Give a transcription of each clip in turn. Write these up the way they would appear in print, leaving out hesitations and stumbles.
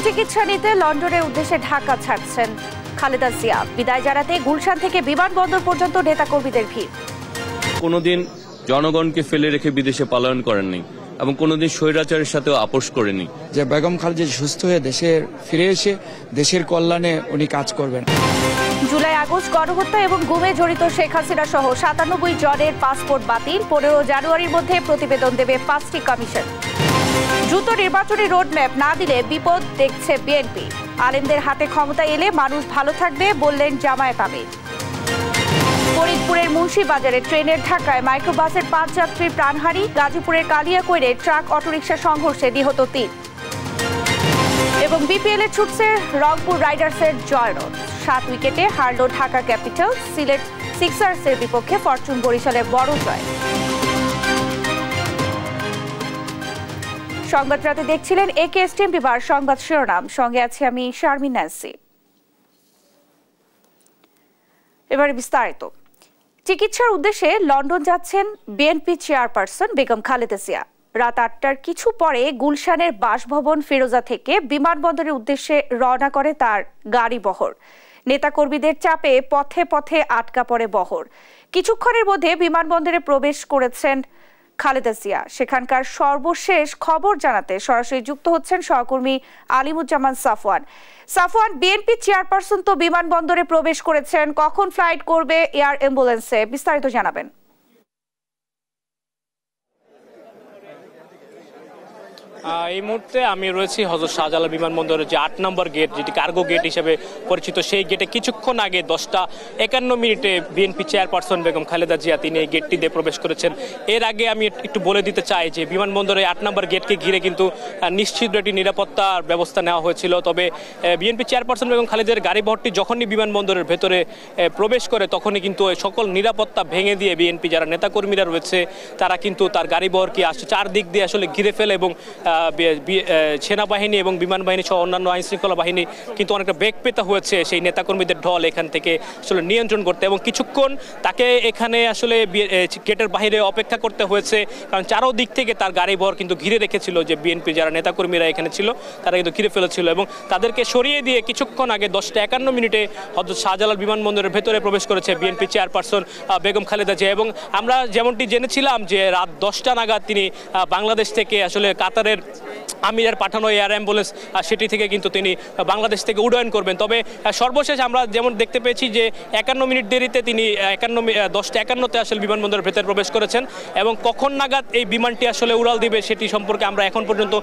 চিকিৎসা নিতে লন্ডনের উদ্দেশ্যে ঢাকা ছাড়ছেন খালেদা জিয়া। বিদায় জানাতে গুলশান থেকে বিমানবন্দর পর্যন্ত নেতাকর্মীদের ভিড়। কোনোদিন জনগণকে ফেলে রেখে বিদেশে পলায়ন করেননি এবং কোনোদিন স্বৈরাচারের সাথেও আপোষ করেনি। যে বেগম খালেদা সুস্থ হয়ে দেশের ফিরে এসে দেশের কল্যাণে উনি কাজ করবেন। জুলাই আগস্ট গণহত্যা এবং গুমে জড়িত শেখ হাসিনা সহ ৯৭ জনের পাসপোর্ট বাতিল। ১৫ জানুয়ারির মধ্যে প্রতিবেদন দেবে ৫টি কমিশন। দ্রুত নির্বাচনী রোডম্যাপ না দিলে বিপদ দেখছে বিএনপি। আলেমদের হাতে ক্ষমতা এলে মানুষ ভালো থাকবে বললেন জামায়াত আমির। ফরিদপুরের মুন্সিবাজারে ট্রেনের ধাক্কায় মাইক্রোবাসের ৫ যাত্রীর প্রাণহানি। গাজীপুরের কালিয়াকৈরে ট্রাক অটোরিকশা সংঘর্ষে নিহত ৩। এবং বিপিএল এ ছুটছে রংপুর রাইডার্সের জয়রথ। ৭ উইকেটে হারল ঢাকা ক্যাপিটাল। সিলেট সিক্সার্সের বিপক্ষে ফরচুন বরিশালের বড় জয়। সংবাদ রাতে দেখছিলেন একেএসটিএম বিভাগ সংবাদ শিরোনাম। সঙ্গে আছি আমি শারমিন ন্যান্সি। এবারে বিস্তারিত। চিকিৎসার উদ্দেশ্যে লন্ডন যাচ্ছেন বিএনপি চেয়ারপারসন বেগম খালেদা জিয়া। রাত ৮টার কিছু পরে গুলশানের বাসভবন ফিরোজা থেকে বিমানবন্দরের উদ্দেশ্যে রওনা করে তার গাড়ি বহর। নেতাকর্মীদের চাপে পথে পথে আটকা পড়ে বহর। কিছুক্ষণের মধ্যে বিমানবন্দরে প্রবেশ করেছেন খালেদা জিয়া। সেখানকার সর্বশেষ খবর জানাতে সরাসরি যুক্ত হচ্ছেন সহকর্মী আলিমুজ্জামান সাফওয়ান। সাফওয়ান, বিএনপি চেয়ারপারসন তো বিমানবন্দরে প্রবেশ করেছেন, কখন ফ্লাইট করবে এয়ার অ্যাম্বুলেন্সে, বিস্তারিত জানাবেন। এই মুহূর্তে আমি রয়েছি হযরত শাহজালাল বিমানবন্দরের যে ৮ নম্বর গেট, যেটি কার্গো গেট হিসেবে পরিচিত, সেই গেটে কিছুক্ষণ আগে 10:51 বিএনপি চেয়ারপারসন বেগম খালেদা জিয়া তিনি এই গেটটি দিয়ে প্রবেশ করেছেন। এর আগে আমি একটু বলে দিতে চাই যে বিমানবন্দরের ৮ নম্বর গেটকে ঘিরে কিন্তু নিশ্চিত একটি নিরাপত্তার ব্যবস্থা নেওয়া হয়েছিল। তবে বিএনপি চেয়ারপারসন বেগম খালেদার গাড়িবহরটি যখনই বিমানবন্দরের ভেতরে প্রবেশ করে তখনই কিন্তু সকল নিরাপত্তা ভেঙে দিয়ে বিএনপি যারা নেতাকর্মীরা রয়েছে তারা কিন্তু তার গাড়িবহরকে চারদিক দিয়ে আসলে ঘিরে ফেলে এবং সেনাবাহিনী এবং বিমান বাহিনী সহ অন্যান্য আইনশৃঙ্খলা বাহিনী কিন্তু অনেকটা বেগ পেতে হয়েছে সেই নেতাকর্মীদের ঢল এখান থেকে আসলে নিয়ন্ত্রণ করতে, এবং কিছুক্ষণ তাকে এখানে আসলে গেটের বাইরে অপেক্ষা করতে হয়েছে, কারণ চারোদিক থেকে তার গাড়িবহর কিন্তু ঘিরে রেখেছিল যে বিএনপি যারা নেতাকর্মীরা এখানে ছিল তারা কিন্তু ঘিরে ফেলেছিল, এবং তাদেরকে সরিয়ে দিয়ে কিছুক্ষণ আগে 10:51 হযরত শাহজালাল বিমানবন্দরের ভেতরে প্রবেশ করেছে বিএনপি চেয়ারপারসন বেগম খালেদা জিয়া। এবং আমরা যেমনটি জেনেছিলাম যে রাত 10টা নাগাদ তিনি বাংলাদেশ থেকে আসলে কাতারের আমিরের পাঠানো এয়ার অ্যাম্বুলেন্স সেটি থেকে কিন্তু তিনি বাংলাদেশ থেকে উড্ডয়ন করবেন। তবে সর্বশেষ আমরা যেমন দেখতে পেয়েছি যে 51 মিনিট দেরিতে তিনি 10:51 আসলে বিমানবন্দরের ভেতরে প্রবেশ করেছেন, এবং কখন নাগাদ এই বিমানটি আসলে উড়াল দিবে সেটি সম্পর্কে আমরা এখন পর্যন্ত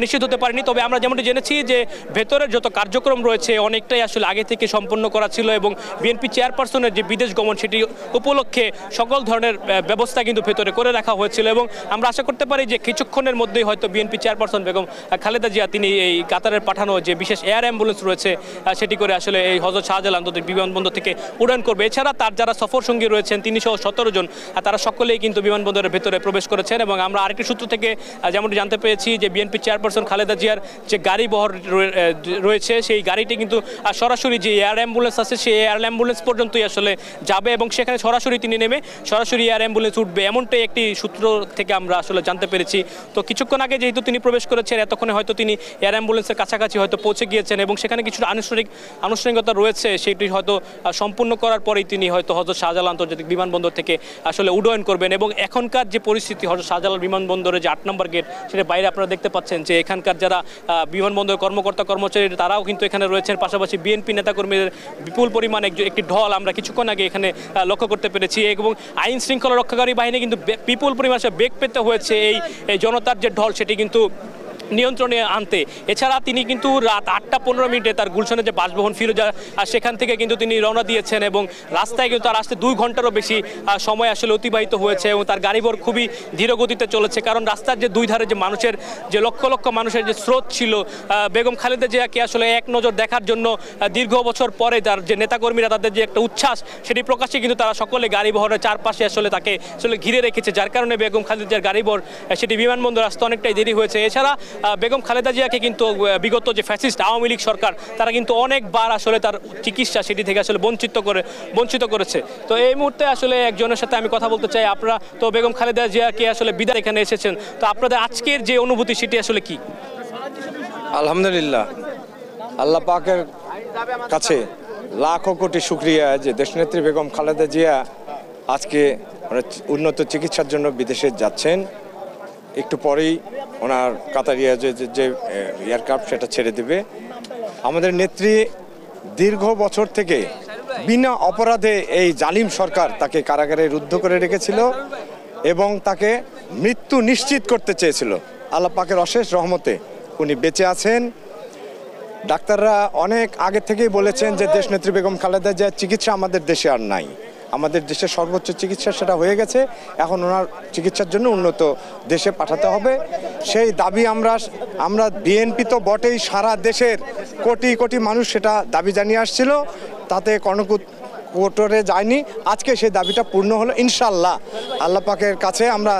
নিশ্চিত হতে পারিনি। তবে আমরা যেমনটি জেনেছি যে ভেতরের যত কার্যক্রম রয়েছে অনেকটাই আসলে আগে থেকে সম্পন্ন করা ছিল, এবং বিএনপি চেয়ারপারসনের যে বিদেশ গমন সেটি উপলক্ষে সকল ধরনের ব্যবস্থা কিন্তু ভেতরে করে রাখা হয়েছিল, এবং আমরা আশা করতে পারি যে কিছুক্ষণের মধ্যেই হয়তো বিএনপি চেয়ারপারসন বেগম খালেদা জিয়া তিনি এই কাতারের পাঠানো যে বিশেষ এয়ার অ্যাম্বুলেন্স রয়েছে সেটি করে আসলে এই হযরত শাহজালাল আন্তর্জাতিক বিমানবন্দর থেকে উড়ান করবে। এছাড়া তার যারা সফর সঙ্গী রয়েছেন তিনি সহ 17 জন তারা সকলেই কিন্তু বিমানবন্দরের ভেতরে প্রবেশ করেছেন, এবং আমরা আরেকটি সূত্র থেকে যেমনটি জানতে পেরেছি যে বিএনপি চেয়ারপারসন খালেদা জিয়ার যে গাড়ি বহর রয়েছে সেই গাড়িটি কিন্তু সরাসরি যে এয়ার অ্যাম্বুলেন্স আছে সেই এয়ার অ্যাম্বুলেন্স পর্যন্তই আসলে যাবে, এবং সেখানে সরাসরি তিনি নেমে সরাসরি এয়ার অ্যাম্বুলেন্স উঠবে, এমনটাই একটি সূত্র থেকে আমরা আসলে জানতে পেরেছি। তো কিছুক্ষণ আগে যেহেতু তিনি প্রবেশ করেছেন এতক্ষণে হয়তো তিনি এয়ার অ্যাম্বুলেন্সের কাছাকাছি হয়তো পৌঁছে গিয়েছেন, এবং সেখানে কিছুটা আনুষ্ঠানিকতা রয়েছে সেটি হয়তো সম্পূর্ণ করার পরেই তিনি হয়তো হযরত শাহজালাল আন্তর্জাতিক বিমানবন্দর থেকে আসলে উড্ডয়ন করবেন। এবং এখনকার যে পরিস্থিতি হযরত শাহজালাল বিমানবন্দরের যে ৮ নম্বর গেট সেটা বাইরে আপনারা দেখতে পাচ্ছেন যে এখানকার যারা বিমানবন্দরের কর্মকর্তা কর্মচারী তারাও কিন্তু এখানে রয়েছেন, পাশাপাশি বিএনপি নেতাকর্মীদের বিপুল পরিমাণে একটি ঢল আমরা কিছুক্ষণ আগে এখানে লক্ষ্য করতে পেরেছি, এবং আইন শৃঙ্খলা রক্ষাকারী বাহিনী কিন্তু বিপুল পরিমাণে বেগ পেতে হয়েছে এই জনতার যে ঢল সেটি কিন্তু নিয়ন্ত্রণে আনতে। এছাড়া তিনি কিন্তু রাত 8:15 তার গুলশানের যে বাসভবন ফিরোজা সেখান থেকে কিন্তু তিনি রওনা দিয়েছেন, এবং রাস্তায় কিন্তু তার আসতে 2 ঘন্টারও বেশি সময় আসলে অতিবাহিত হয়েছে, এবং তার গাড়িবহর খুবই ধীর গতিতে চলেছে, কারণ রাস্তার যে দুই ধারে যে মানুষের যে লক্ষ লক্ষ মানুষের যে স্রোত ছিল বেগম খালেদা জিয়াকে আসলে এক নজর দেখার জন্য দীর্ঘ বছর পরে তার যে নেতাকর্মীরা তাদের যে একটা উচ্ছ্বাস সেটি প্রকাশে কিন্তু তারা সকলে গাড়িবহরের চারপাশে আসলে তাকে আসলে ঘিরে রেখেছে, যার কারণে বেগম খালেদা জিয়ার গাড়িবহর সেটি বিমানবন্দর আসতে অনেকটাই দেরি হয়েছে। এছাড়া বেগম খালেদা জিয়াকে কিন্তু বিগত যে ফ্যাসিস্ট আওয়ামী লীগ সরকার তারা কিন্তু অনেকবার আসলে তার চিকিৎসা সেটি থেকে আসলে বঞ্চিত করেছে। তো এই মুহূর্তে আসলে একজনের সাথে আমি কথা বলতে চাই। আপনারা তো বেগম খালেদা জিয়াকে আসলে বিদায় এখানে এসেছেন, তো আপনাদের আজকের যে অনুভূতি সেটি আসলে কি? আলহামদুলিল্লাহ, আল্লাহ পাকের কাছে লাখো কোটি শুকরিয়া যে দেশনেত্রী বেগম খালেদা জিয়া আজকে উন্নত চিকিৎসার জন্য বিদেশে যাচ্ছেন। একটু পরেই ওনার কাতার যে এয়ারক্রাফট সেটা ছেড়ে দেবে। আমাদের নেত্রী দীর্ঘ বছর থেকে বিনা অপরাধে এই জালিম সরকার তাকে কারাগারে রুদ্ধ করে রেখেছিল এবং তাকে মৃত্যু নিশ্চিত করতে চেয়েছিল। আল্লাহ পাকের অশেষ রহমতে উনি বেঁচে আছেন। ডাক্তাররা অনেক আগে থেকেই বলেছেন যে দেশনেত্রী বেগম খালেদা জিয়ার চিকিৎসা আমাদের দেশে আর নাই, আমাদের দেশের সর্বোচ্চ চিকিৎসা সেটা হয়ে গেছে, এখন ওনার চিকিৎসার জন্য উন্নত দেশে পাঠাতে হবে। সেই দাবি আমরা বিএনপি তো বটেই, সারা দেশের কোটি কোটি মানুষ সেটা দাবি জানিয়ে আসছিল, তাতে কোটরে যায়নি। আজকে সেই দাবিটা পূর্ণ হলো ইনশাআল্লাহ। আল্লাহ পাকের কাছে আমরা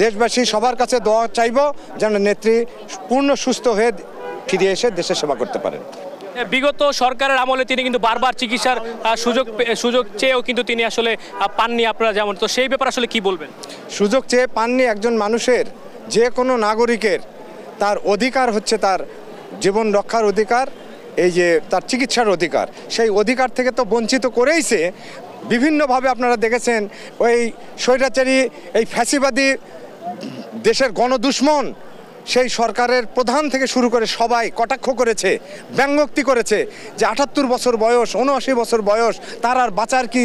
দেশবাসী সবার কাছে দোয়া চাইব যেন নেত্রী পূর্ণ সুস্থ হয়ে ফিরে এসে দেশের সেবা করতে পারেন। বিগত সরকারের আমলে তিনি কিন্তু বারবার চিকিৎসার সুযোগ চেয়েও কিন্তু তিনি আসলে পাননি, আপনারা যেমন, তো সেই ব্যাপারে আসলে কি বলবেন? সুযোগ চেয়ে পাননি। একজন মানুষের, যে কোনো নাগরিকের তার অধিকার হচ্ছে তার জীবন রক্ষার অধিকার, এই যে তার চিকিৎসার অধিকার, সেই অধিকার থেকে তো বঞ্চিত করেইছে বিভিন্নভাবে। আপনারা দেখেছেন ওই স্বৈরাচারী এই ফ্যাসিবাদী দেশের গণদুশ্মন সেই সরকারের প্রধান থেকে শুরু করে সবাই কটাক্ষ করেছে, ব্যঙ্গোক্তি করেছে যে 78 বছর বয়স, 79 বছর বয়স, তার আর বাঁচার কি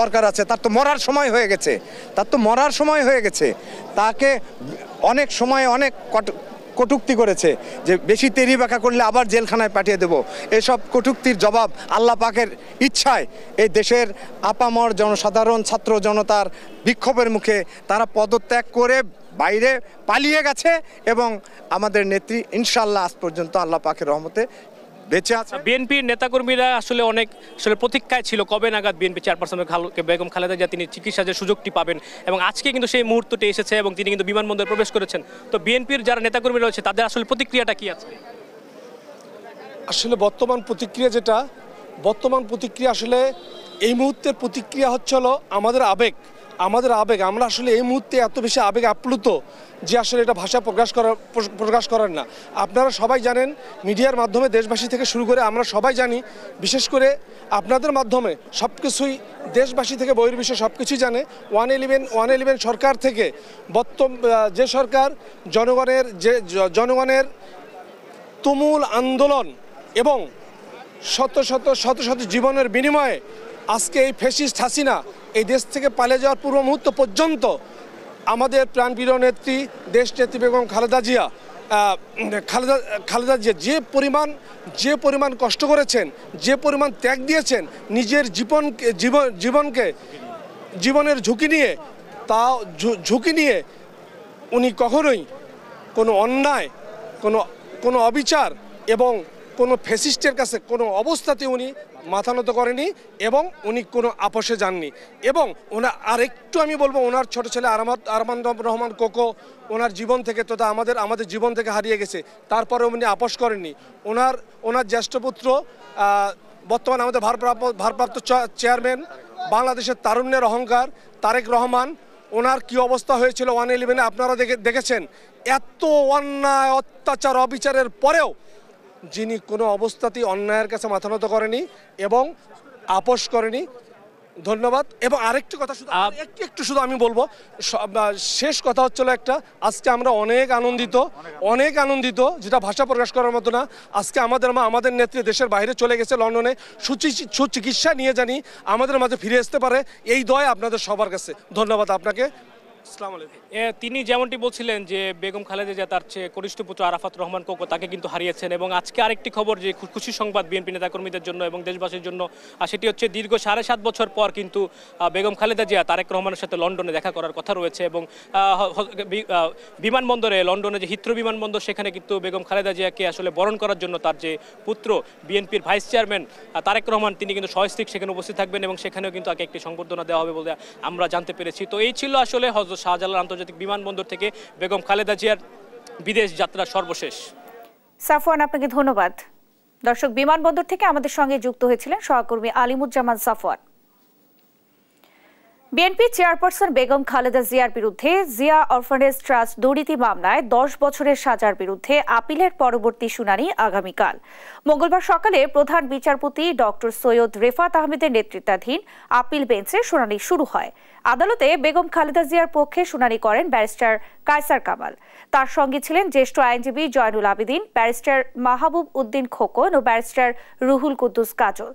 দরকার আছে, তার তো মরার সময় হয়ে গেছে, তাকে অনেক সময় অনেক কটূক্তি করেছে যে বেশি তেরি বাঁকা করলে আবার জেলখানায় পাঠিয়ে দেব। এসব কটূক্তির জবাব আল্লাহ পাকের ইচ্ছায় এই দেশের আপামর জনসাধারণ, ছাত্র জনতার বিক্ষোভের মুখে তারা পদত্যাগ করে বাইরে পালিয়ে গেছে এবং আমাদের নেত্রী ইনশাআল্লাহ আজ পর্যন্ত আল্লাহ পাকের রহমতে বেঁচে আছে। বিএনপির নেতাকর্মীরা আসলে অনেক প্রতীক্ষায় ছিল কবে নাগাদ বিএনপি চেয়ারপারসন বেগম খালেদা জিয়া তিনি চিকিৎসার যে সুযোগটি পাবেন, এবং আজকে কিন্তু সেই মুহূর্তটি এসেছে এবং তিনি কিন্তু বিমানবন্দরে প্রবেশ করেছেন। তো বিএনপির যারা নেতাকর্মী রয়েছে তাদের আসলে প্রতিক্রিয়াটা কি আছে? আসলে বর্তমান প্রতিক্রিয়া আসলে এই মুহূর্তের প্রতিক্রিয়া হচ্ছে হলো আমাদের আবেগ। আমরা আসলে এই মুহূর্তে এত বেশি আবেগ আপ্লুত যে আসলে এটা ভাষা প্রকাশ করার না। আপনারা সবাই জানেন, মিডিয়ার মাধ্যমে দেশবাসী থেকে শুরু করে আমরা সবাই জানি, বিশেষ করে আপনাদের মাধ্যমে সব কিছুই দেশবাসী থেকে বহির্বিশ্ব সব কিছুই জানে। 111 সরকার থেকে যে সরকার জনগণের তুমুল আন্দোলন এবং শত শত জীবনের বিনিময়ে আজকে এই ফ্যাসিস্ট হাসিনা এই দেশ থেকে পালিয়ে যাওয়ার পূর্ব মুহূর্ত পর্যন্ত আমাদের প্রাণপ্রিয় নেত্রী দেশনেত্রী বেগম খালেদা জিয়া যে পরিমাণ কষ্ট করেছেন, যে পরিমাণ ত্যাগ দিয়েছেন, নিজের জীবনের ঝুঁকি নিয়ে উনি কখনোই কোনো অন্যায়, কোনো অবিচার এবং কোনো ফ্যাসিস্টের কাছে কোনো অবস্থাতে উনি মাথা নত করেনি এবং উনি কোনো আপোষে যাননি। এবং আরেকটু আমি বলবো, ওনার ছোট ছেলে আরমান রহমান কোকো ওনার জীবন থেকে তথা আমাদের জীবন থেকে হারিয়ে গেছে, তারপরে উনি আপোষ করেননি। ওনার জ্যেষ্ঠ পুত্র বর্তমানে আমাদের ভারপ্রাপ্ত চেয়ারম্যান, বাংলাদেশের তারুণ্যের অহংকার তারেক রহমান, ওনার কি অবস্থা হয়েছিল 111-এ আপনারা দেখেছেন। এত অন্যায়, অত্যাচার, অবিচারের পরেও যিনি কোনো অবস্থাতেই অন্যায়ের কাছে মাথা নত করেনি এবং আপোষ করেনি। ধন্যবাদ। এবং আরেকটি কথা শুধু আমি বলবো, শেষ কথা হচ্ছিল একটা, আজকে আমরা অনেক আনন্দিত যেটা ভাষা প্রকাশ করার মতো না। আজকে আমাদের মা, আমাদের নেত্রী দেশের বাইরে চলে গেছে লন্ডনে, সুচিকিৎসা নিয়ে জানি আমাদের মাঝে ফিরে আসতে পারে, এই দয় আপনাদের সবার কাছে। ধন্যবাদ আপনাকে। আসসালামু আলাইকুম। তিনি যেমনটি বলছিলেন যে বেগম খালেদা জিয়া তার চেয়ে কনিষ্ঠ পুত্র আরাফাত রহমান কোকো তাকে কিন্তু হারিয়েছেন। এবং আজকে আরেকটি খবর যে খুশি সংবাদ বিএনপি নেতাকর্মীদের জন্য এবং দেশবাসীর জন্য, সেটি হচ্ছে দীর্ঘ 7.5 বছর পর কিন্তু বেগম খালেদা জিয়া তারেক রহমানের সাথে লন্ডনে দেখা করার কথা রয়েছে। এবং বিমানবন্দরে, লন্ডনে যে হিথ্রো বিমানবন্দর, সেখানে কিন্তু বেগম খালেদা জিয়াকে আসলে বরণ করার জন্য তার যে পুত্র বিএনপির ভাইস চেয়ারম্যান তারেক রহমান তিনি কিন্তু সহস্তিক সেখানে উপস্থিত থাকবেন এবং সেখানেও কিন্তু তাকে একটি সংবর্ধনা দেওয়া হবে বলে আমরা জানতে পেরেছি। তো এই ছিল আসলে হযরত শাহজালাল আন্তর্জাতিক বিমানবন্দর থেকে বেগম খালেদা জিয়ার বিদেশ যাত্রা সর্বশেষ। সাফওয়ান, আপনাকে ধন্যবাদ। দর্শক, বিমানবন্দর থেকে আমাদের সঙ্গে যুক্ত হয়েছিলেন সহকর্মী আলিমুজ্জামান সাফওয়ান। বিএনপি চেয়ারপারসন বেগম খালেদা জিয়ার বিরুদ্ধে জিয়া অরফানেজ ট্রাস্ট দুর্নীতি মামলায় 10 বছরের সাজার বিরুদ্ধে আপিলের পরবর্তী শুনানি আগামীকাল মঙ্গলবার সকালে প্রধান বিচারপতি ডক্টর সৈয়দ রেফাত আহমেদের নেতৃত্বাধীন আপিল বেঞ্চে শুনানি শুরু হয়। আদালতে বেগম খালেদা জিয়ার পক্ষে শুনানি করেন ব্যারিস্টার কায়সার কামাল। তার সঙ্গে ছিলেন জ্যেষ্ঠ আইনজীবী জয়নুল আবেদিন, ব্যারিস্টার মাহবুব উদ্দিন খোকন ও ব্যারিস্টার রুহুল কুদ্দুস কাজল।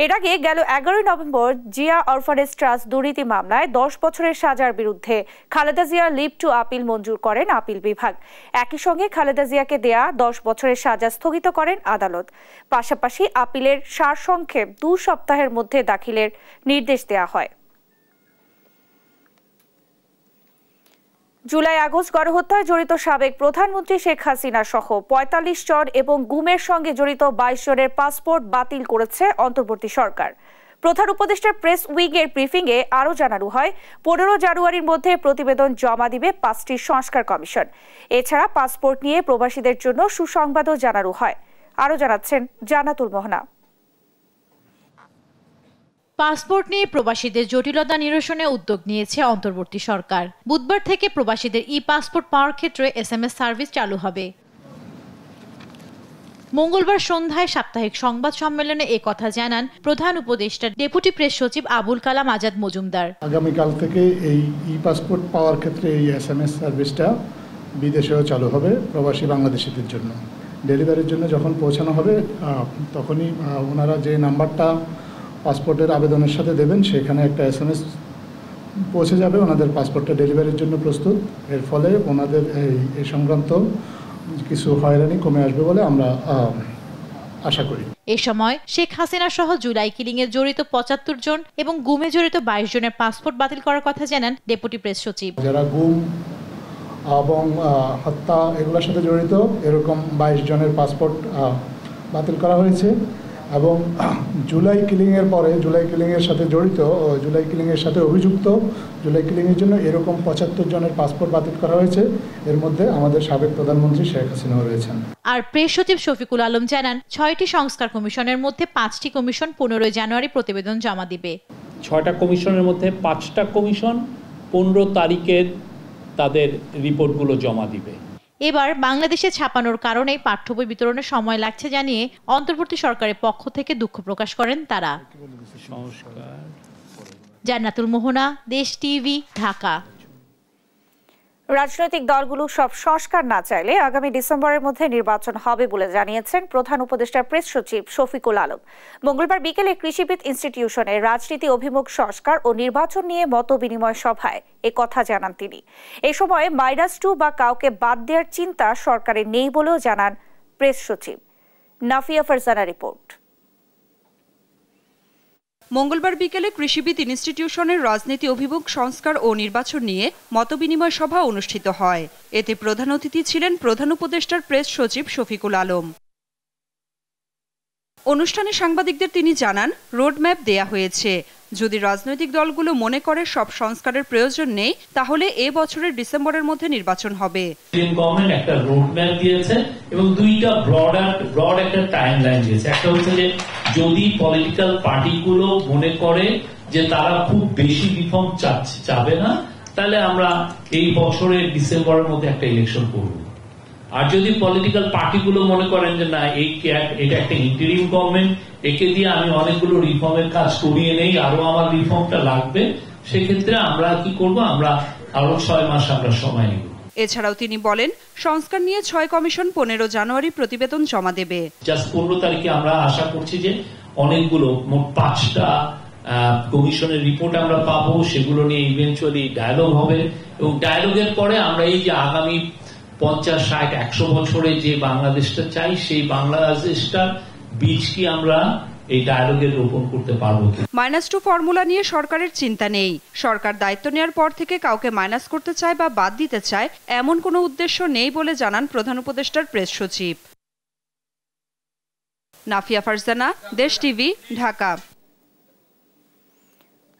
এর আগে গেল 11 নভেম্বর জিয়া অরফানেজ ট্রাস্ট দুর্নীতি মামলায় 10 বছরের সাজার বিরুদ্ধে Khaleda Zia leave to appeal মঞ্জুর করেন আপিল বিভাগ। একই সঙ্গে খালেদা জিয়াকে দেয়া 10 বছরের সাজা স্থগিত করেন আদালত। পাশাপাশি আপিলের সারসংক্ষেপ 2 সপ্তাহের মধ্যে দাখিলের নির্দেশ দেয়া হয়। জুলাই আগস্ট গণহত্যায় জড়িত সাবেক প্রধানমন্ত্রী শেখ হাসিনা সহ ৪৫ জন এবং গুমের সঙ্গে জড়িত 22 জনের পাসপোর্ট বাতিল করেছে অন্তর্বর্তী সরকার। প্রধান উপদেষ্টার প্রেস উইকের ব্রিফিংয়ে আরও জানানো হয় 15 জানুয়ারির মধ্যে প্রতিবেদন জমা দিবে 5টি সংস্কার কমিশন। এছাড়া পাসপোর্ট নিয়ে প্রবাসীদের জন্য সুসংবাদও জানানো হয়। আরও জানাচ্ছেন জান্নাতুল মোহনা। পাসপোর্ট নিয়ে প্রবাসীদের জটিলতা নিরসনে উদ্যোগ নিয়েছে অন্তর্বর্তী সরকার। বুধবার থেকে প্রবাসীদের পাসপোর্ট পাওয়ার ক্ষেত্রে SMS সার্ভিস চালু হবে। মঙ্গলবার সন্ধ্যায় সাপ্তাহিক সংবাদ সম্মেলনে কথা জানান প্রধান উপদেষ্টার ডেপুটি প্রেস সচিব আবুল কালাম আজাদ মজুমদার। আগামীকাল থেকে এই পাসপোর্ট পাওয়ার ক্ষেত্রে এই SMS সার্ভিসটা বিদেশেও চালু হবে প্রবাসী বাংলাদেশিদের জন্য। ডেলিভারির জন্য যখন পৌঁছানো হবে তখনই ওনারা যে নাম্বারটা পাসপোর্টের আবেদনের সাথে দেবেন সেখানে একটা SMS পৌঁছে যাবে, ওনাদের পাসপোর্টটা ডেলিভারির জন্য প্রস্তুত। এর ফলে ওনাদের এই সংক্রান্ত কিছু হয়রানি কমে আসবে বলে আমরা আশা করি। এ সময় শেখ হাসিনা সহ জুলাই কিলিংয়ে জড়িত 75 জন এবং গুমে জড়িত 22 জনের পাসপোর্ট বাতিল করার কথা জানান ডেপুটি প্রেস সচিব। যারা গুম এবং হত্যা এগুলোর সাথে জড়িত এরকম 22 জনের পাসপোর্ট বাতিল করা হয়েছে এবং জুলাই কিলিংয়ের পরে জুলাই কিলিংয়ের সাথে জড়িত, জুলাই কিলিংয়ের সাথে অভিযুক্ত, জুলাই কিলিংয়ের জন্য এরকম 75 জনের পাসপোর্ট বাতিল করা হয়েছে। এর মধ্যে আমাদের সাবেক প্রধানমন্ত্রী শেখ হাসিনাও রয়েছেন। আর প্রেস সচিব শফিকুল আলম জানান 6টি সংস্কার কমিশনের মধ্যে 5টি কমিশন 15 জানুয়ারি প্রতিবেদন জমা দিবে। 6টা কমিশনের মধ্যে 5টা কমিশন 15 তারিখের তাদের রিপোর্টগুলো জমা দিবে। এবার বাংলাদেশে ছাপানোর কারণে পাঠ্য বই বিতরণের সময় লাগছে জানিয়ে অন্তর্বর্তী সরকারের পক্ষ থেকে দুঃখ প্রকাশ করেন তারা। জান্নাতুল মোহনা, দেশ টিভি, ঢাকা। রাজনৈতিক দলগুলো সব সংস্কার না চাইলে আগামী ডিসেম্বরের মধ্যে নির্বাচন হবে বলে জানিয়েছেন প্রধান উপদেষ্টার প্রেস সচিব শফিকুল আলম। মঙ্গলবার বিকেলে কৃষিবিদ ইনস্টিটিউশনে রাজনীতি অভিমুখ সংস্কার ও নির্বাচন নিয়ে মত বিনিময় সভায় কথা জানান তিনি। এ সময় -2 বা কাউকে বাদ দেওয়ার চিন্তা সরকারের নেই বলেও জানান প্রেস সচিব। নাফিয়া ফারজানা রিপোর্ট। মঙ্গলবার বিকেলে কৃষিবিদ ইনস্টিটিউশনের রাজনীতি অভিমুখ সংস্কার ও নির্বাচন নিয়ে মতবিনিময় সভা অনুষ্ঠিত হয়। এতে প্রধান অতিথি ছিলেন প্রধান উপদেষ্টার প্রেস সচিব শফিকুল আলম। অনুষ্ঠানে সাংবাদিকদের তিনি জানান, রোডম্যাপ দেয়া হয়েছে। যদি রাজনৈতিক দলগুলো মনে করে সব সংস্কারের প্রয়োজন নেই তাহলে এ বছরের ডিসেম্বরের মধ্যে নির্বাচন হবে। গভর্নমেন্ট একটা রোডম্যাপ দিয়েছে এবং দুইটা ব্রড একটা টাইমলাইন দিয়েছে। একটা হচ্ছে যে যদি পলিটিক্যাল পার্টিগুলো মনে করে যে তারা খুব বেশি রিফর্ম চাবে না তাহলে আমরা এই বছরের ডিসেম্বরের মধ্যে একটা ইলেকশন করব। আর যদি পলিটিক্যাল পার্টিগুলো মনে করেন যে না এটা একটা ইন্টারিম গভর্নমেন্ট, একে দিয়ে আমি অনেকগুলো রিফর্মের কাজ করিয়ে নেই, আরো আমার রিফর্মটা লাগবে, সেক্ষেত্রে আমরা কি করব, আমরা আরো 6 মাস আমরা সময় নেব। এছাড়াও তিনি বলেন, সংস্কার নিয়ে 6 কমিশন 15 জানুয়ারি প্রতিবেদন জমা দেবে। জাস্ট 15 তারিখে আমরা আশা করছি যে অনেকগুলো মোট 5টা কমিশনের রিপোর্ট আমরা পাবো, সেগুলো নিয়ে ইভেন্চুয়ালি ডায়ালগ হবে এবং ডায়ালগের পরে আমরা এই যে আগামী 50, 60, 100 বছরে যে বাংলাদেশটা চাই সেই বাংলাদেশটার বীজ কি আমরা এই ডায়ালগে রোপণ করতে পারবো। -2 ফর্মুলা নিয়ে সরকারের চিন্তা নেই। সরকার দায়িত্ব নেওয়ার পর থেকে কাউকে মাইনাস করতে চায় বা বাদ দিতে চায় এমন কোনো উদ্দেশ্য নেই বলে জানান প্রধান উপদেষ্টার প্রেস সচিব। নাফিয়া ফারজানা, দেশ টিভি, ঢাকা।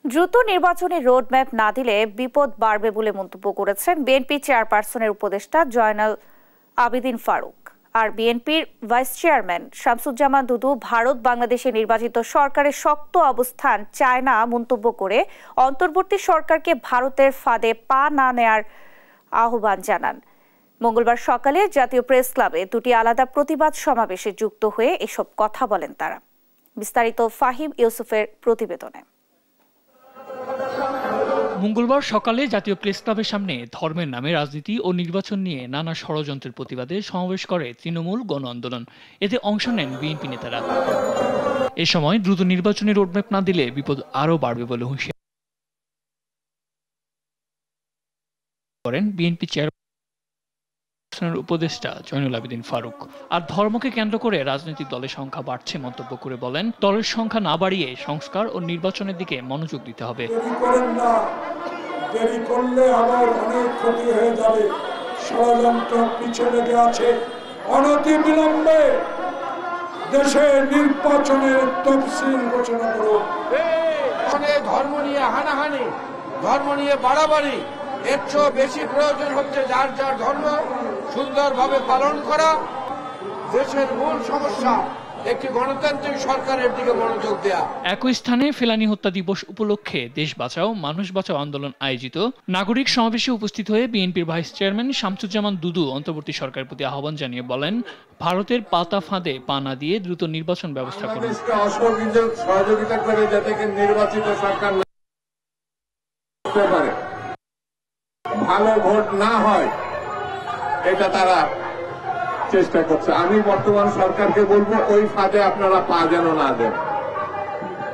দ্রুত নির্বাচনের রোডম্যাপ না দিলে বিপদ বাড়বে বলে মন্তব্য করেছেন বিএনপি চেয়ারপারসনের উপদেষ্টা জয়নুল আবেদিন ফারুক। আর বিএনপির ভাইস চেয়ারম্যান শামসুজ্জামান দুদু ভারত বাংলাদেশে নির্বাচিত সরকারের শক্ত অবস্থান চায় না মন্তব্য করে অন্তর্বর্তী সরকারকে ভারতের ফাঁদে পা না নেয়ার আহ্বান জানান। মঙ্গলবার সকালে জাতীয় প্রেস ক্লাবে দুটি আলাদা প্রতিবাদ সমাবেশে যুক্ত হয়ে এসব কথা বলেন তারা। বিস্তারিত ফাহিম ইউসুফের প্রতিবেদনে। মঙ্গলবার সকালে জাতীয় প্রেস ক্লাবের সামনে ধর্মের নামে রাজনীতি ও নির্বাচন নিয়ে নানা ষড়যন্ত্রের প্রতিবাদে সমাবেশ করে তৃণমূল গণ আন্দোলন। এতে অংশ নেন বিএনপি নেতারা। এ সময় দ্রুত নির্বাচনী রোডম্যাপ না দিলে বিপদ আরও বাড়বে বলে হুঁশিয়ার করেন বিএনপি চেয়ারম্যান উপদেষ্টা জয়নুল আবেদিন ফারুক। আর ধর্মকে কেন্দ্র করে রাজনৈতিক দলের সংখ্যা বাড়ছে মন্তব্য করে বলেন, দলের সংখ্যা না বাড়িয়ে সংস্কার ও নির্বাচনের দিকে মনোযোগ দিতে হবে। দেরি করলে আবার অনেক ক্ষতি হয়ে যাবে। ষড়যন্ত্র পিছিয়ে লেগে আছে। অনতি বিলম্বে দেশের নির্বাচনের তফসিল ঘোষণা করুন। ধর্ম নিয়ে হানাহানি, ধর্ম নিয়ে বাড়াবাড়ি, এর চেয়ে বেশি প্রয়োজন হচ্ছে যার যার ধর্ম সুন্দরভাবে পালন করা। দেশের মূল সমস্যা একটি গণতান্ত্রিক সরকারের দিকে মনোযোগ দেয়া। একই স্থানে ফেলানী হত্যা দিবস উপলক্ষে দেশ বাঁচাও মানুষ বাঁচাও আন্দোলন আয়োজিত নাগরিক সমাবেশে উপস্থিত হয়ে বিএনপির ভাইস চেয়ারম্যান শামসুজ্জামান দুদু অন্তর্বর্তী সরকারের প্রতি আহ্বান জানিয়ে বলেন, ভারতের পাতা ফাঁদে পা না দিয়ে দ্রুত নির্বাচন ব্যবস্থা করুন। সহযোগিতা করে যাতে নির্বাচিত সরকার পারে, ভালো ভোট না হয় এটা তারা চেষ্টা করছে। আমি বর্তমান সরকারকে বলবো ওই ফাঁদে আপনারা পা যেন না দেন,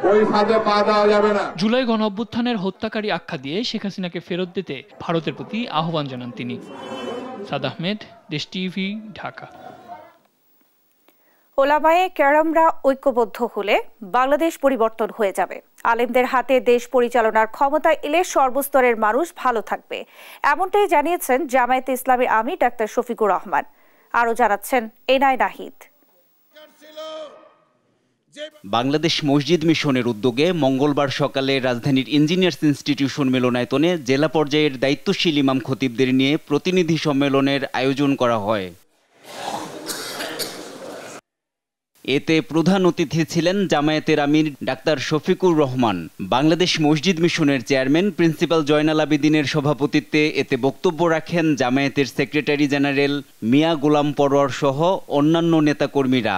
ওই ফাঁদে পা দেওয়া যাবে না। জুলাই গণ অভ্যুত্থানের হত্যাকারী আখ্যা দিয়ে শেখ হাসিনাকে ফেরত দিতে ভারতের প্রতি আহ্বান জানান তিনি। সাদ আহমেদ, দেশ টিভি, ঢাকা। ওলামায়ে কেরামরা ঐক্যবদ্ধ হলে বাংলাদেশ পরিবর্তন হয়ে যাবে। আলেমদের হাতে দেশ পরিচালনার ক্ষমতা এলে সর্বস্তরের মানুষ ভালো থাকবে, এমনটাই জানিয়েছেন জামায়াতে ইসলামীর আমির ডাক্তার শফিকুর রহমান। আরো জানাচ্ছেন এনায় নাহিদ। বাংলাদেশ মসজিদ মিশনের উদ্যোগে মঙ্গলবার সকালে রাজধানীর ইঞ্জিনিয়ার্স ইনস্টিটিউশন মিলনায়তনে জেলা পর্যায়ের দায়িত্বশীল ইমাম খতিবদের নিয়ে প্রতিনিধি সম্মেলনের আয়োজন করা হয়। এতে প্রধান অতিথি ছিলেন জামায়াতের আমির ডাক্তার শফিকুর রহমান। বাংলাদেশ মসজিদ মিশনের চেয়ারম্যান প্রিন্সিপাল জয়নাল আবেদিনের সভাপতিত্বে এতে বক্তব্য রাখেন জামায়াতের সেক্রেটারি জেনারেল মিয়া গোলাম পরোয়ার সহ অন্যান্য নেতাকর্মীরা।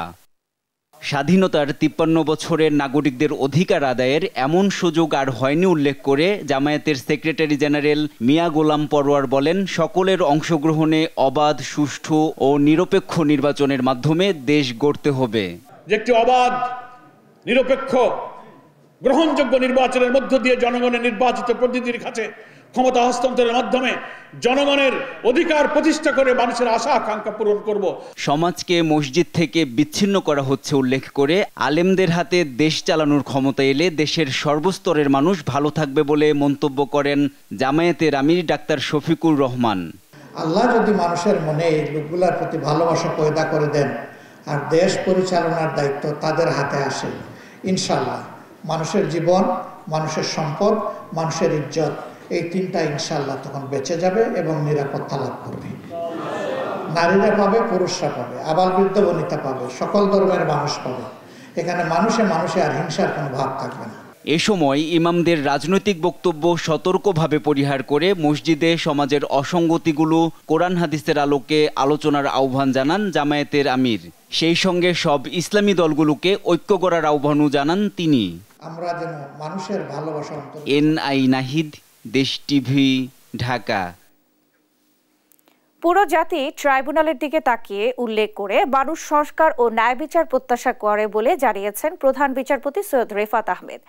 স্বাধীনতার 53 বছরের নাগরিকদের অধিকার আদায়ের এমন সুযোগ আর হয়নি উল্লেখ করে জামায়াতের সেক্রেটারি জেনারেল মিয়া গোলাম পরোয়ার বলেন, সকলের অংশগ্রহণে অবাধ, সুষ্ঠু ও নিরপেক্ষ নির্বাচনের মাধ্যমে দেশ গড়তে হবে। যে একটি অবাধ, নিরপেক্ষ, গ্রহণযোগ্য নির্বাচনের মধ্য দিয়ে জনগণের নির্বাচিত প্রতিনিধির কাছে ক্ষমতা হস্তান্তরের মাধ্যমে জনগণের অধিকার প্রতিষ্ঠা করে মানুষের আশা আকাঙ্ক্ষা পূরণ করব। সমাজকে মসজিদ থেকে বিচ্ছিন্ন করা হচ্ছে উল্লেখ করে আলেমদের হাতে দেশ চালানোর ক্ষমতা এলে দেশের সর্বস্তরের মানুষ ভালো থাকবে বলে মন্তব্য করেন জামায়াতের আমির ডাক্তার শফিকুর রহমান। আল্লাহ যদি মানুষের মনে এই লোকগুলার প্রতি ভালোবাসা পয়দা করে দেন আর দেশ পরিচালনার দায়িত্ব তাদের হাতে আসে, ইনশাল্লাহ মানুষের জীবন, মানুষের সম্পদ, মানুষের ইজ্জত, এই তিনটা ইনশাল্লাহ তখন বেঁচে যাবে এবং নিরাপত্তা লাভ করবে। নারীরা পাবে, পুরুষরা পাবে, আবাল বৃদ্ধ বনিতা পাবে, সকল ধর্মের মানুষ পাবে। এখানে মানুষে মানুষে আর হিংসার কোনো ভাব থাকবে না। এ সময় ইমামদের রাজনৈতিক বক্তব্য সতর্কভাবে পরিহার করে মসজিদে সমাজের অসঙ্গতিগুলো কোরআন হাদিসের আলোকে আলোচনার আহ্বান জানান জামায়াতের আমির। সেই সঙ্গে সব ইসলামী দলগুলোকে ঐক্য করার আহ্বানও জানান তিনি। আমরা যেন মানুষের ভালোবাসা। এনআই নাহিদ, দেশ টিভি, ঢাকা। পুরো জাতি ট্রাইব্যুনালের দিকে তাকিয়ে উল্লেখ করে মানুষ সংস্কার ও ন্যায় বিচার প্রত্যাশা করে বলে জানিয়েছেন প্রধান বিচারপতি সৈয়দ রেফাত আহমেদ।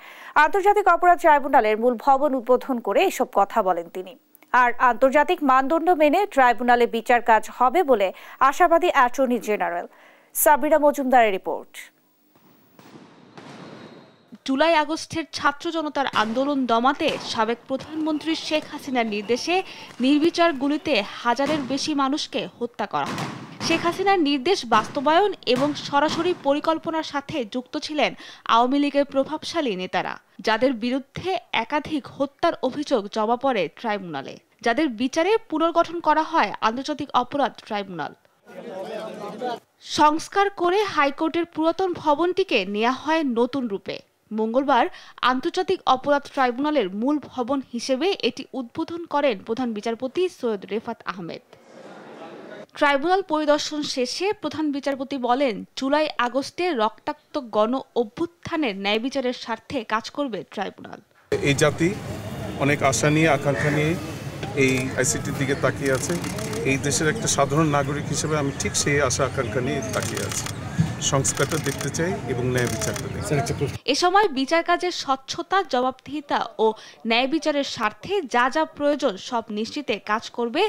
আন্তর্জাতিক অপরাধ ট্রাইব্যুনালের মূল ভবন উদ্বোধন করে এসব কথা বলেন তিনি। আর আন্তর্জাতিক মানদণ্ড মেনে ট্রাইব্যুনালে বিচার কাজ হবে বলে আশাবাদী অ্যাটর্নি জেনারেল। সাবিরা মজুমদারের রিপোর্ট। জুলাই আগস্টের ছাত্র জনতার আন্দোলন দমাতে সাবেক প্রধানমন্ত্রী শেখ হাসিনার নির্দেশে নির্বিচার গুলিতে হাজারের বেশি মানুষকে হত্যা করা হয়। শেখ হাসিনার নির্দেশ বাস্তবায়ন এবং সরাসরি পরিকল্পনার সাথে যুক্ত ছিলেন আওয়ামী লীগের প্রভাবশালী নেতারা, যাদের বিরুদ্ধে একাধিক হত্যার অভিযোগ জমা পড়ে ট্রাইব্যুনালে, যাদের বিচারে পুনর্গঠন করা হয় আন্তর্জাতিক অপরাধ ট্রাইব্যুনাল। সংস্কার করে হাইকোর্টের পুরাতন ভবনটিকে নেওয়া হয় নতুন রূপে। মঙ্গলবার আন্তর্জাতিক অপরাধ ট্রাইব্যুনালের মূল ভবন হিসেবে এটি উদ্বোধন করেন প্রধান বিচারপতি সৈয়দ রেফাত আহমেদ। ট্রাইব্যুনাল পরিদর্শন শেষে প্রধান বিচারপতি বলেন, জুলাই আগস্টে রক্তাক্ত গণ অভ্যুত্থানের ন্যায় বিচারের স্বার্থে কাজ করবে ট্রাইব্যুনাল। এই জাতি অনেক আশা নিয়ে আকাঙ্ক্ষা নিয়ে এই আইসিটির দিকে তাকিয়ে আছে। এই দেশের একটা সাধারণ নাগরিক হিসেবে আমি ঠিক সেই আশা আকাঙ্ক্ষা নিয়ে তাকিয়ে আছি। সংস্কারটা দেখতে চাই এবং ন্যায় বিচারটা দেখতে চাই। এ সময় বিচার কাজের স্বচ্ছতা, জবাবদিহিতা ও ন্যায় বিচারের স্বার্থে যা যা প্রয়োজন সব নিশ্চিতে কাজ করবে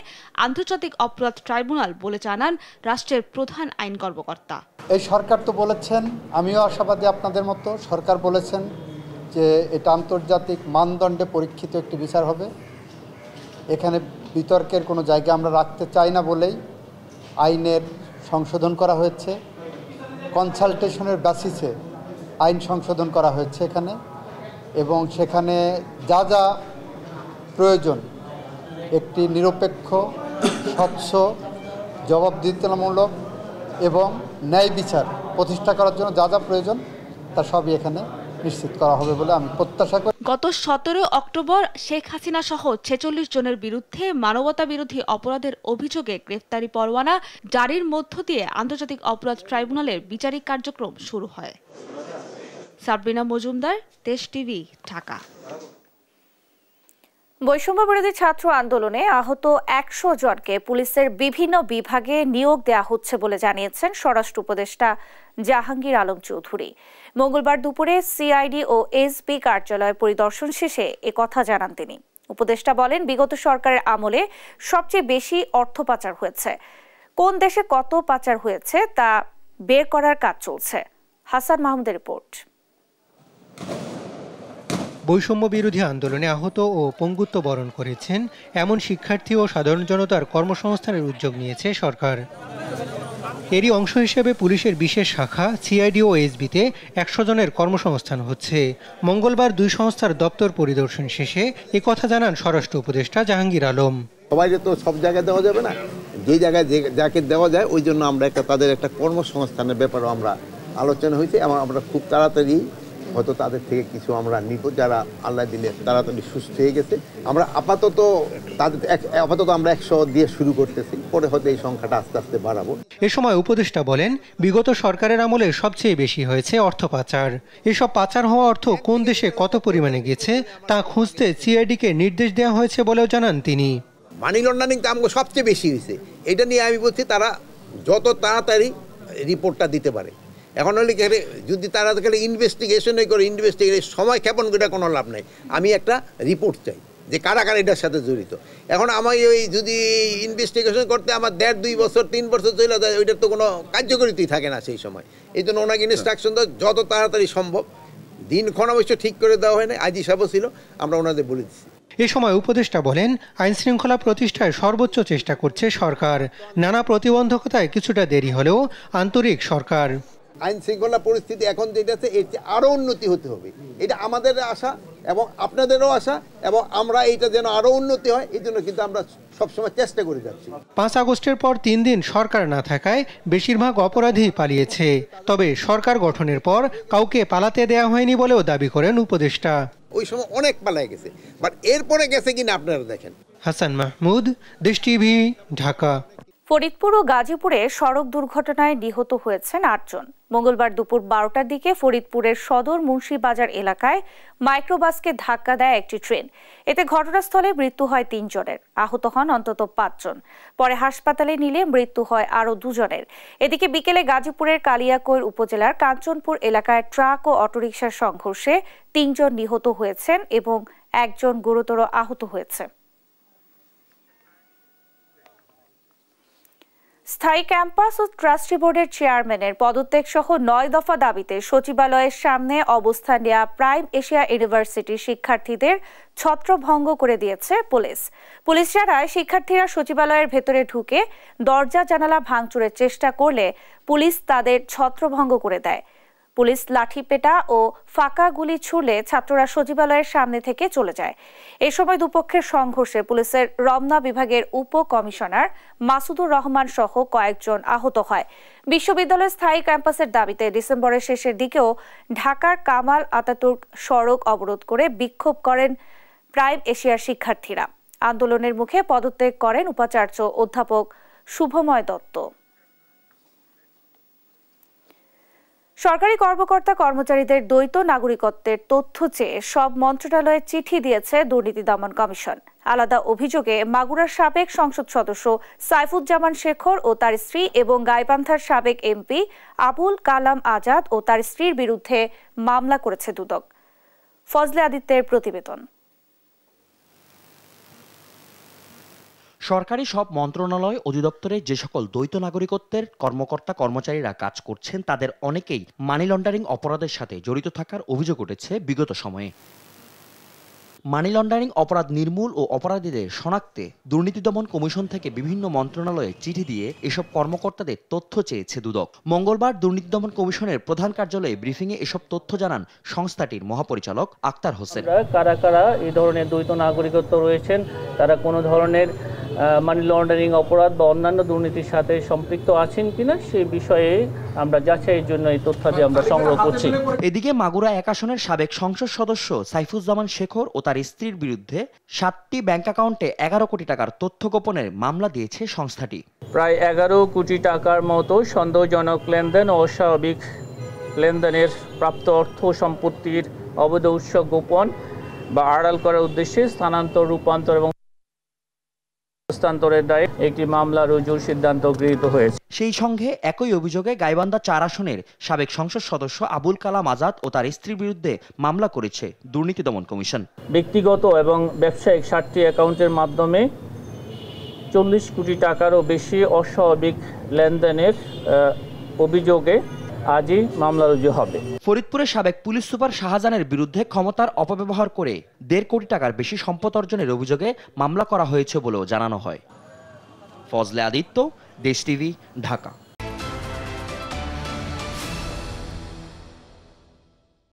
আন্তর্জাতিক অপরাধ ট্রাইব্যুনাল বলে জানান রাষ্ট্রের প্রধান আইন কর্মকর্তা। এই সরকার তো বলেছেন, আমিও আশাবাদী আপনাদের মতো, সরকার বলেছেন যে এটা আন্তর্জাতিক মানদণ্ডে পরীক্ষিত একটি বিচার হবে। এখানে বিতর্কের কোনো জায়গা আমরা রাখতে চাই না বলেই আইনের সংশোধন করা হয়েছে। কনসালটেশনের বেসিসে আইন সংশোধন করা হয়েছে এখানে, এবং সেখানে যা যা প্রয়োজন একটি নিরপেক্ষ, স্বচ্ছ, জবাবদিহিতামূলক এবং ন্যায় বিচার প্রতিষ্ঠা করার জন্য যা যা প্রয়োজন তা সবই এখানে নিশ্চিত করা হবে বলে আমি প্রত্যাশা করি। গত 17 অক্টোবর শেখ হাসিনা সহ 46 জনের বিরুদ্ধে মানবতা বিরোধী অপরাধের অভিযোগে গ্রেফতারি পরোয়ানা জারির মধ্য দিয়ে আন্তর্জাতিক অপরাধ ট্রাইব্যুনালের বিচারিক কার্যক্রম শুরু হয়। সাবরিনা মজুমদার, দেশ টিভি, ঢাকা। বৈষম্য বিরোধী ছাত্র আন্দোলনে আহত 100 জনকে পুলিশের বিভিন্ন বিভাগে নিয়োগ দেওয়া হচ্ছে বলে জানিয়েছেন স্বরাষ্ট্র উপদেষ্টা জাহাঙ্গীর আলম চৌধুরী। মঙ্গলবার দুপুরে সিআইডি ও এসপি কার্যালয় পরিদর্শন শেষে একথা জানান তিনি। উপদেষ্টা বলেন, বিগত সরকারের আমলে সবচেয়ে বেশি অর্থ পাচার হয়েছে। কোন দেশে কত পাচার হয়েছে তা বের করার কাজ চলছে। হাসান মাহমুদের রিপোর্ট। বৈষম্য বিরোধী আন্দোলনে আহত ও পঙ্গুত্ব বরণ করেছেন এমন শিক্ষার্থী ও সাধারণ জনতার কর্মসংস্থানের উদ্যোগ নিয়েছে সরকার। এরই অংশ হিসেবে পুলিশের বিশেষ শাখা সিআইডি ও এসবিতে 100 জনের কর্মসংস্থান হচ্ছে। মঙ্গলবার দুই সংস্থার দপ্তর পরিদর্শন শেষে একথা জানান স্বরাষ্ট্র উপদেষ্টা জাহাঙ্গীর আলম। সবাইকে তো সব জায়গায় দেওয়া যাবে না, যে জায়গায় যাকে দেওয়া যায় ওই জন্য আমরা তাদের একটা কর্মসংস্থানের ব্যাপারে আমরা আলোচনা হয়েছে এবং আমরা খুব তাড়াতাড়ি হয়তো তাদের থেকে কিছু আমরা নিব, যারা আল্লাহ দিলে তাড়াতাড়ি সুস্থ হয়ে গেছে। আমরা আপাতত আমরা 100 দিয়ে শুরু করতেছি, পরে হয়তো এই সংখ্যাটা আস্তে আস্তে বাড়াবো। এ সময় উপদেষ্টা বলেন, বিগত সরকারের আমলে সবচেয়ে বেশি হয়েছে অর্থ পাচার। এসব পাচার হওয়া অর্থ কোন দেশে কত পরিমাণে গেছে তা খুঁজতে সিআইডিকে নির্দেশ দেওয়া হয়েছে বলেও জানান তিনি। মানি লন্ডারিংটা আমাকে সবচেয়ে বেশি হয়েছে, এটা নিয়ে আমি বলছি তারা যত তাড়াতাড়ি রিপোর্টটা দিতে পারে। এখন হলে যদি তারা ইনভেস্টিগেশনে করে সময় ক্ষেপণ করে কোনো লাভ নাই। আমি একটা রিপোর্ট চাই যে কারা কারা এটার সাথে জড়িত। এখন আমি ওই যদি ইনভেস্টিগেশন করতে আমার 1.5-2 বছর 3 বছর চলে যায়, ওইটার তো কোনো কার্যকরিতাই থাকে না সেই সময়। এই জন্য ওনাকে ইনস্ট্রাকশন দেওয়া যত তাড়াতাড়ি সম্ভব। দিনক্ষণ অবশ্য ঠিক করে দেওয়া হয় না, আজই সব ছিল, আমরা ওনাদের বলে দিচ্ছি। এ সময় উপদেষ্টা বলেন, আইন শৃঙ্খলা প্রতিষ্ঠায় সর্বোচ্চ চেষ্টা করছে সরকার। নানা প্রতিবন্ধকতায় কিছুটা দেরি হলেও আন্তরিক সরকার। আইন শৃঙ্খলা পরিস্থিতি এখন যেটা আছে এর আরও উন্নতি হতে হবে, এটা আমাদের আশা এবং আপনাদেরও আশা, এবং আমরা এইটা যেন আরও উন্নতি হয় এই জন্য কিন্তু আমরা সবসময় চেষ্টা করে যাচ্ছি। 5 আগস্টের পর 3 দিন সরকার না থাকায় বেশিরভাগ অপরাধী পালিয়েছে। তবে সরকার গঠনের পর কাউকে পালাতে দেওয়া হয়নি বলেও দাবি করেন উপদেষ্টা। ওই সময় অনেক পালায় গেছে, বাট এরপরে গেছে কিনা আপনারা দেখেন। হাসান মাহমুদ, দেশ টিভি, ঢাকা। ফরিদপুর ও গাজীপুরে সড়ক দুর্ঘটনায় নিহত হয়েছেন 8 জন। মঙ্গলবার দুপুর 12টার দিকে ফরিদপুরের সদর মুন্সিবাজার এলাকায় মাইক্রোবাসকে ধাক্কা দেয় একটি ট্রেন। এতে ঘটনাস্থলে মৃত্যু হয় 3 জনের, আহত হন অন্তত 5 জন। পরে হাসপাতালে নিলে মৃত্যু হয় আরও 2 জনের। এদিকে বিকেলে গাজীপুরের কালিয়াকৈর উপজেলার কাঞ্চনপুর এলাকায় ট্রাক ও অটোরিকশার সংঘর্ষে 3 জন নিহত হয়েছেন এবং 1 জন গুরুতর আহত হয়েছে। স্থায়ী ক্যাম্পাস ও ট্রাস্টি বোর্ডের চেয়ারম্যানের পদত্যাগ সহ 9 দফা দাবিতে সচিবালয়ের সামনে অবস্থান নেওয়া প্রাইম এশিয়া ইউনিভার্সিটির শিক্ষার্থীদের ছত্রভঙ্গ করে দিয়েছে পুলিশ। পুলিশ জানায়, শিক্ষার্থীরা সচিবালয়ের ভেতরে ঢুকে দরজা জানালা ভাঙচুরের চেষ্টা করলে পুলিশ তাদের ছত্রভঙ্গ করে দেয়। পুলিশ লাঠিপেটা ও ফাঁকা গুলি ছুড়লে ছাত্ররা সচিবালয়ের সামনে থেকে চলে যায়। এই সময় দুপক্ষের সংঘর্ষে পুলিশের রমনা বিভাগের উপ কমিশনার মাসুদুর রহমান সহ কয়েকজন আহত হয়। বিশ্ববিদ্যালয়ের স্থায়ী ক্যাম্পাসের দাবিতে ডিসেম্বরের শেষের দিকেও ঢাকার কামাল আতাতুর্ক সড়ক অবরোধ করে বিক্ষোভ করেন প্রাইম এশিয়ার শিক্ষার্থীরা। আন্দোলনের মুখে পদত্যাগ করেন উপাচার্য অধ্যাপক শুভময় দত্ত। সরকারি কর্মকর্তা কর্মচারীদের দ্বৈত নাগরিকত্বের তথ্য চেয়ে সব মন্ত্রণালয়ে চিঠি দিয়েছে দুর্নীতি দমন কমিশন। আলাদা অভিযোগে মাগুরার সাবেক সংসদ সদস্য সাইফুজ্জামান শেখর ও তার স্ত্রী এবং গাইবান্ধার সাবেক এমপি আবুল কালাম আজাদ ও তার স্ত্রীর বিরুদ্ধে মামলা করেছে দুদক। ফজলে আদিত্যের প্রতিবেদন। সরকারি সব মন্ত্রণালয় অধিদপ্তরে যে সকল দ্বৈত নাগরিকত্বের কর্মকর্তা কর্মচারীরা কাজ করছেন তাদের অনেকেই মানি লন্ডারিং অপরাধের সাথে জড়িত থাকার অভিযোগ উঠেছে বিগত সময়ে। মানি লন্ডারিং অপরাধ নির্মূল ও অপরাধীদের শনাক্তে দুর্নীতি দমন কমিশন থেকে বিভিন্ন মন্ত্রণালয়ে চিঠি দিয়ে এসব কর্মকর্তাদের তথ্য চেয়েছে দুদক। মঙ্গলবার দুর্নীতি দমন কমিশনের প্রধান কার্যালয়ে ব্রিফিংয়ে এসব তথ্য জানান সংস্থাটির মহাপরিচালক আক্তার হোসেন। কারা কারা এই ধরনের দ্বৈত নাগরিকত্ব রয়েছেন, তারা কোনো ধরনের মানি লন্ডারিং অপরাধ বা অন্যান্য দুর্নীতির সাথে সম্পৃক্ত আছেন কিনা সেই বিষয়ে আমরা যাচাইয়ের জন্য এই তথ্যাদি আমরা সংগ্রহ করছি। এদিকে মাগুরা 1 আসনের সাবেক সংসদ সদস্য সাইফুজ্জামান শেখর ও তার স্ত্রীর বিরুদ্ধে 7টি ব্যাংক অ্যাকাউন্টে 11 কোটি টাকার তথ্য গোপনের মামলা দিয়েছে সংস্থাটি। প্রায় 11 কোটি টাকার মতো সন্দেহজনক লেনদেন ও অস্বাভাবিক লেনদেনের প্রাপ্ত অর্থ সম্পত্তির অবৈধ উৎস গোপন বা আড়াল করার উদ্দেশ্যে স্থানান্তর, রূপান্তর এবং হস্তান্তরের দায়ে একটি মামলা রুজুর সিদ্ধান্ত গৃহীত হয়েছে। সেই সঙ্গে একই অভিযোগে গাইবান্ধা 4 আসনের সাবেক সংসদ সদস্য আবুল কালাম আজাদ ও তার স্ত্রীর বিরুদ্ধে মামলা করেছে দুর্নীতি দমন কমিশন। ব্যক্তিগত এবং ব্যবসায়িক 7টি অ্যাকাউন্টের মাধ্যমে 40 কোটি টাকারও বেশি অস্বাভাবিক লেনদেনের অভিযোগে আজই মামলা রুজু হবে। ফরিদপুরের সাবেক পুলিশ সুপার শাহজাহানের বিরুদ্ধে ক্ষমতার অপব্যবহার করে 1.5 কোটি টাকার বেশি সম্পদ অর্জনের অভিযোগে মামলা করা হয়েছে বলেও জানানো হয়। ফজলে আদিত্য, দেশ টিভি, ঢাকা।